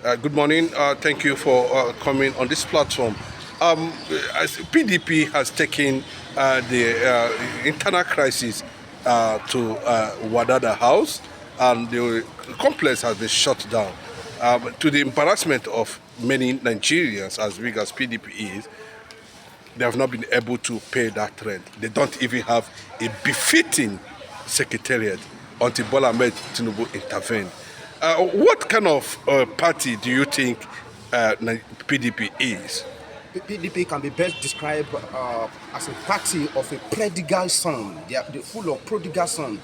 Good morning. Thank you for coming on this platform. As PDP has taken the internal crisis to Wadada House, and the complex has been shut down. To the embarrassment of many Nigerians, as big as PDP is, they have not been able to pay that rent. They don't even have a befitting secretariat until Bola Ahmed Tinubu intervened. What kind of party do you think PDP is? PDP can be best described as a party of a prodigal son. They are full of prodigal son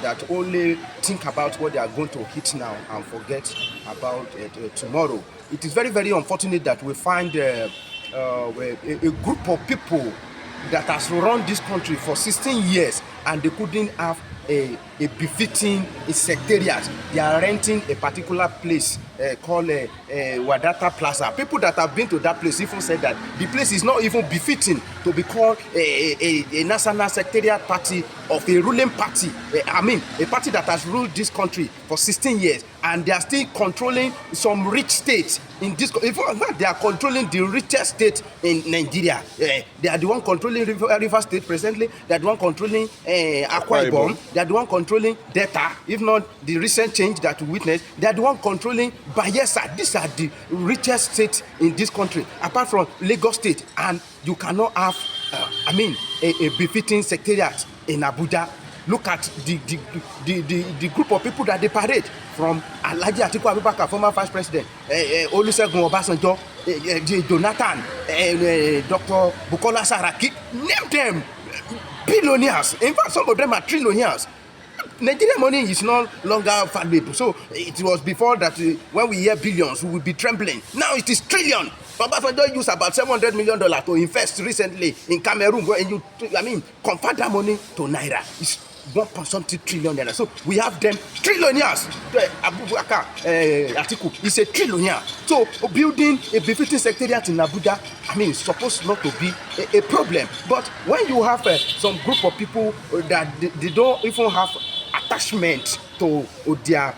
that only think about what they are going to hit now and forget about tomorrow. It is very, very unfortunate that we find a group of people that has run this country for 16 years and they couldn't have a befitting secretariat. They are renting a particular place called Wadata Plaza. People that have been to that place even said that the place is not even befitting to be called a national secretariat party of a ruling party. A party that has ruled this country for 16 years, and they are still controlling some rich states in this. In fact, they are controlling the richest state in Nigeria. They are the one controlling River State presently. They are the one controlling Akwa Ibom. They are the one controlling Delta. If not the recent change that we witnessed, they are the one controlling Bayelsa. These are the richest states in this country, apart from Lagos State. And you cannot have, a befitting secretariat in Abuja. Look at the group of people that they parade, from Alhaji Atiku Abubakar, former vice president, Olusegun Obasanjo, Jonathan, Dr. Bukola Saraki. Name them billionaires. In fact, some of them are trillionaires. Nigerian money is no longer valuable. So it was before that when we hear billions, we will be trembling. Now it is trillion. Obasanjo used about $700 million to invest recently in Cameroon, and convert that money to naira. It's 1.something trillion naira. So we have them trillionaires. Abubakar Atiku is a trillionaire. So building a befitting secretariat in Abuja, it's supposed not to be a problem. But when you have some group of people that they don't even have attachment to their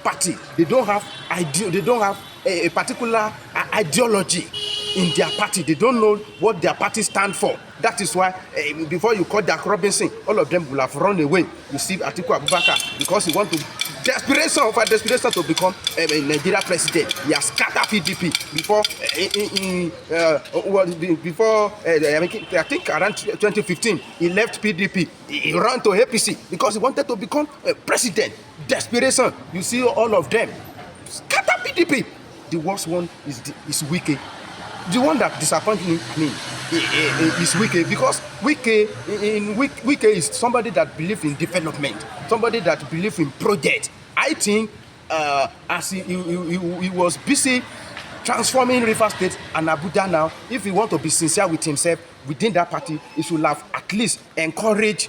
party, they don't have a particular ideology in their party. They don't know what their party stand for. That is why before you call Jack Robinson, all of them will have run away. You see Atiku Abubakar, because he want to desperation to become a Nigeria president. He has scattered PDP I think around 2015 he left PDP. He ran to APC because he wanted to become a president. Desperation. You see all of them scatter PDP. The worst one is Wike. The one that disappoints me is Wike, because Wike is somebody that believes in development, somebody that believes in project. I think as he was busy transforming River State and Abuja now, if he want to be sincere with himself within that party, he should have at least encouraged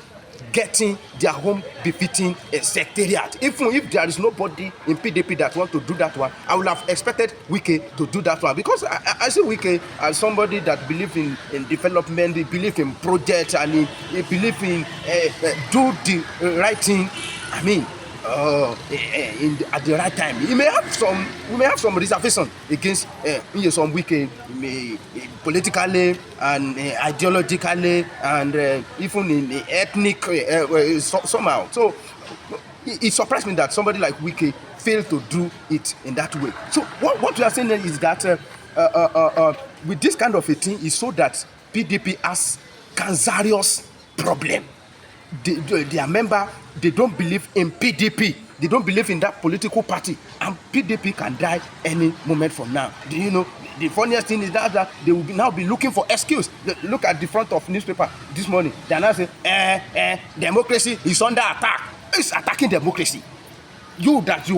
getting their home befitting a secretariat. Even if there is nobody in PDP that want to do that one, I would have expected Wike to do that one, because I see Wike as somebody that believes in development, he believes in projects, and he believes in do the right thing. At the right time. We may have some reservation against some Wike, politically and ideologically, and even in ethnic somehow. So it surprised me that somebody like Wike failed to do it in that way. So what we are saying is that with this kind of a thing is so that PDP has cancerous problem. Their member, they don't believe in PDP. They don't believe in that political party, and PDP can die any moment from now. Do you know? The funniest thing is that they will now be looking for excuse. Look at the front of newspaper this morning. They are now saying, democracy is under attack. It's attacking democracy. You have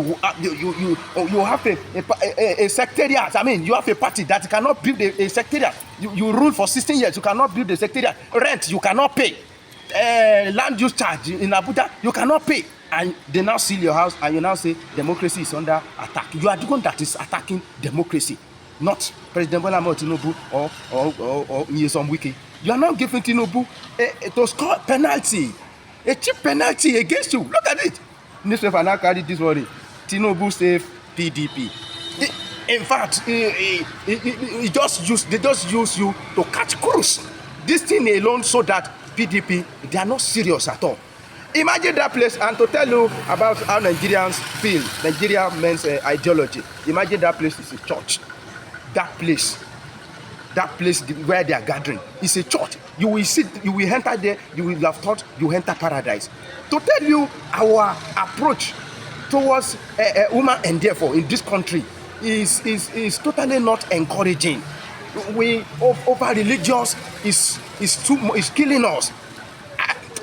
a secretariat. You have a party that cannot build a secretariat. You rule for 16 years. You cannot build a secretariat. Rent you cannot pay. Land use charge in Abuja you cannot pay, and they now seal your house, and you now say democracy is under attack. You are the one that is attacking democracy, not President Bola Ahmed Tinubu or Nyesom Wike. You are now giving Tinubu to score penalty, a cheap penalty against you. Look at it. Newspaper now carried this morning. Tinubu save PDP. In fact, they just use you to catch cruise. This thing alone, so that PDP, they are not serious at all. Imagine that place, and to tell you about how Nigerians feel, Nigeria men's ideology. Imagine that place is a church. That place where they are gathering is a church. You will sit, you will enter there, you will have thought you enter paradise. To tell you our approach towards woman and therefore in this country is totally not encouraging. We over religious is killing us.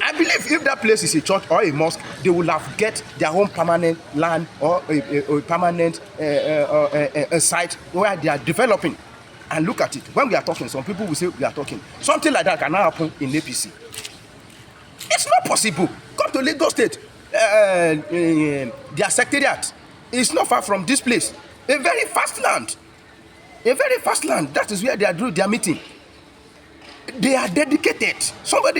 I believe if that place is a church or a mosque, they will have get their own permanent land or a permanent site where they are developing. And look at it. When we are talking, some people will say we are talking. Something like that cannot happen in APC. It's not possible. Come to Lagos State. Their secretariat is not far from this place. A very fast land. A very fast land. That is where they are doing their meeting. They are dedicated.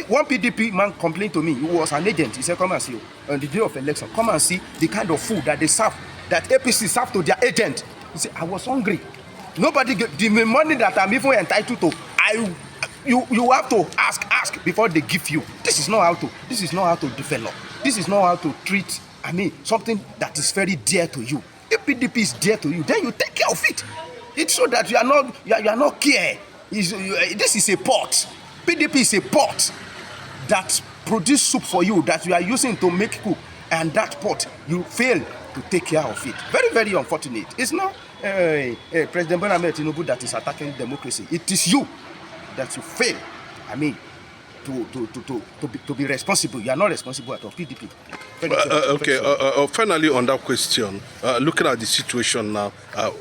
One PDP man complained to me. He was an agent. He said, come and see on the day of election. Come and see the kind of food that they serve, that APC serve to their agent. He said, I was hungry. Nobody get the money that I'm even entitled to. You have to ask before they give you. This is not how to develop. This is not how to treat. Something that is very dear to you. If PDP is dear to you, then you take care of it. It's so that you are not care. This is a pot. PDP is a pot that produce soup for you that you are using to make cook, and that pot you fail to take care of it. Very, very unfortunate. It's not President Bola Ahmed Tinubu that is attacking democracy. It is you that you fail. To be responsible. You are not responsible at all. PDP. Finally, on that question, looking at the situation now,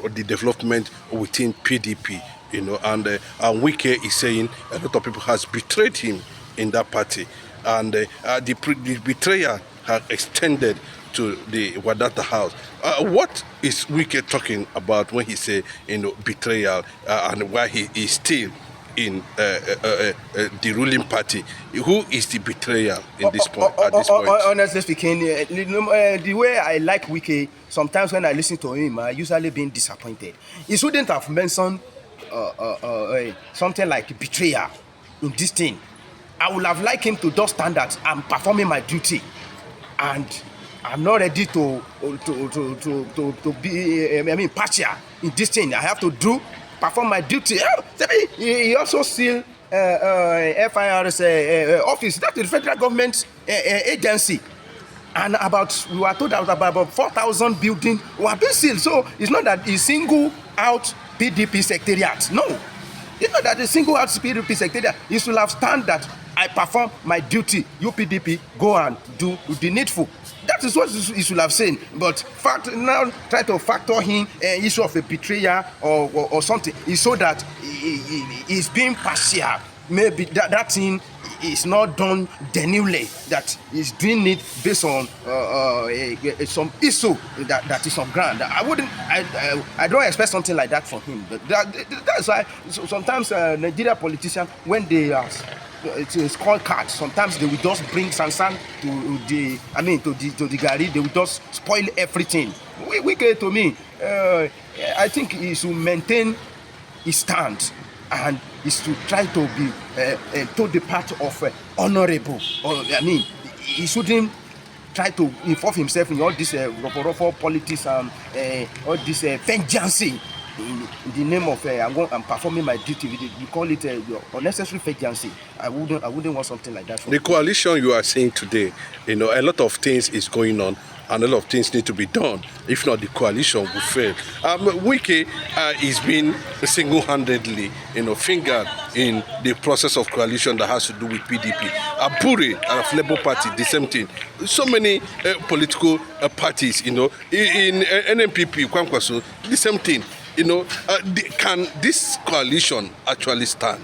the development within PDP, and Wike is saying a lot of people has betrayed him in that party, and the betrayal has extended to the Wadata house. What is Wike talking about when he say betrayal, and why he is still in the ruling party? Who is the betrayer in this point? At this point, honestly speaking, the way I like Wike, sometimes when I listen to him, I usually been disappointed. He shouldn't have mentioned something like betrayal in this thing. I would have liked him to just stand that I'm performing my duty, and I'm not ready to be partial in this thing. I have to perform my duty. He also still FIR's office. That is the federal government agency. And we were told that about 4,000 buildings were being sealed. So it's not that he single out PDP secretariat. No. It's not that he single out PDP secretariat. He should have stand that I perform my duty. You PDP, go and do the needful. That is what he should have said. But now try to factor in issue of a betrayal or something. It's so that he's being partial. Maybe that thing is not done genuinely. That he's doing it based on some issue that is on ground. I don't expect something like that from him. But that's why sometimes Nigeria politicians, when they are it's called cards. Sometimes they will just bring Sansan to the Gari. They will just spoil everything. We get to me. I think he should maintain his stand, and is to try to be to the part of honorable. He shouldn't try to involve himself in all this rough politics and all this vengeance. In the name of I'm performing my duty. You call it unnecessary vengeance. I wouldn't want something like that. The coalition you are saying today, a lot of things is going on, and a lot of things need to be done. If not, the coalition will fail. Wike is being single-handedly, fingered in the process of coalition that has to do with PDP. Abure and Labour Party, the same thing. So many political parties, in NNPP, Kwankwaso, the same thing. Can this coalition actually stand?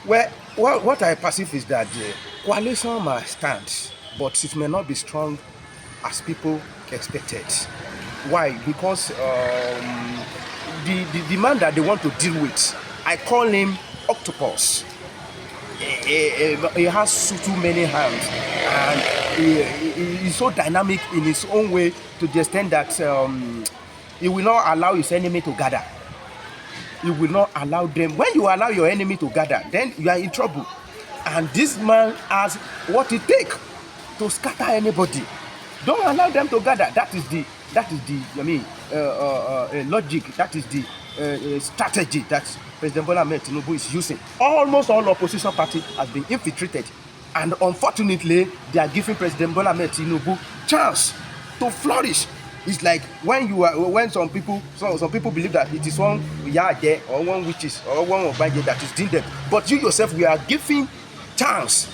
Well, what I perceive is that the coalition must stand, but it may not be strong as people expected. Why? Because the man that they want to deal with, I call him octopus. He has too many hands, and he's so dynamic in his own way, to the extent that He will not allow his enemy to gather. He will not allow them. When you allow your enemy to gather, then you are in trouble. And this man has what it takes to scatter anybody. Don't allow them to gather. That is the logic. That is the strategy that President Bola Ahmed Tinubu is using. Almost all opposition party has been infiltrated, and unfortunately, they are giving President Bola Ahmed Tinubu chance to flourish. It's like when some people believe that it is one Yahya or one witches or one Obaje that is doing them, but you yourself, we are giving chance.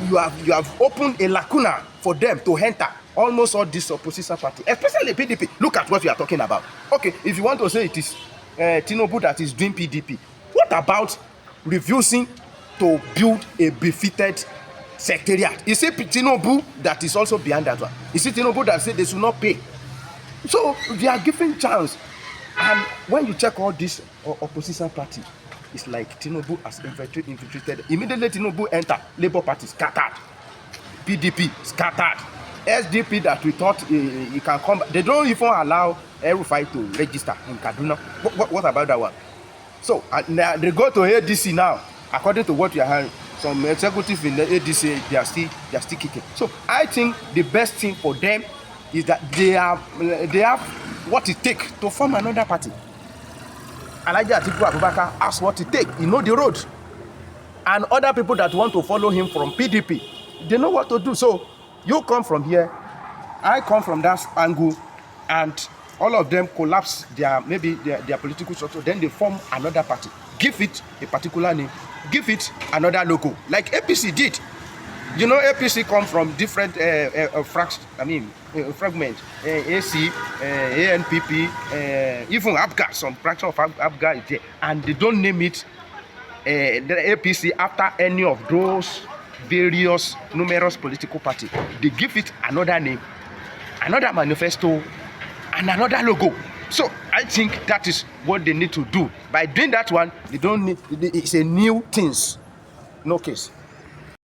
You have opened a lacuna for them to enter. Almost all this opposition party, especially PDP. Look at what we are talking about. Okay, if you want to say it is Tinubu that is doing PDP, what about refusing to build a befitted secretariat? Is it Tinubu that is also behind that one? Is it Tinubu that said they should not pay? So they are giving chance. And when you check all this opposition party, it's like Tinubu has infiltrated. Immediately Tinubu enter, Labour Party scattered, PDP scattered, SDP that we thought he can come. They don't even allow El-Rufai to register in Kaduna. What about that one? So they go to ADC now. According to what you are hearing, some executives in the ADC, they are still kicking. So I think the best thing for them is that they have what it takes to form another party. Alhaji Atiku Abubakar has what it takes. He know the road. And other people that want to follow him from PDP, they know what to do. So you come from here, I come from that angle, and all of them collapse their political structure. Then they form another party. Give it a particular name. Give it another logo, like APC did. You know, APC come from different fragments. AC, ANPP, even ABGA, some fraction of ABGA is there, and they don't name it the APC after any of those various numerous political parties. They give it another name, another manifesto, and another logo. So I think that is what they need to do. By doing that one, they don't need. It's a new things. No case.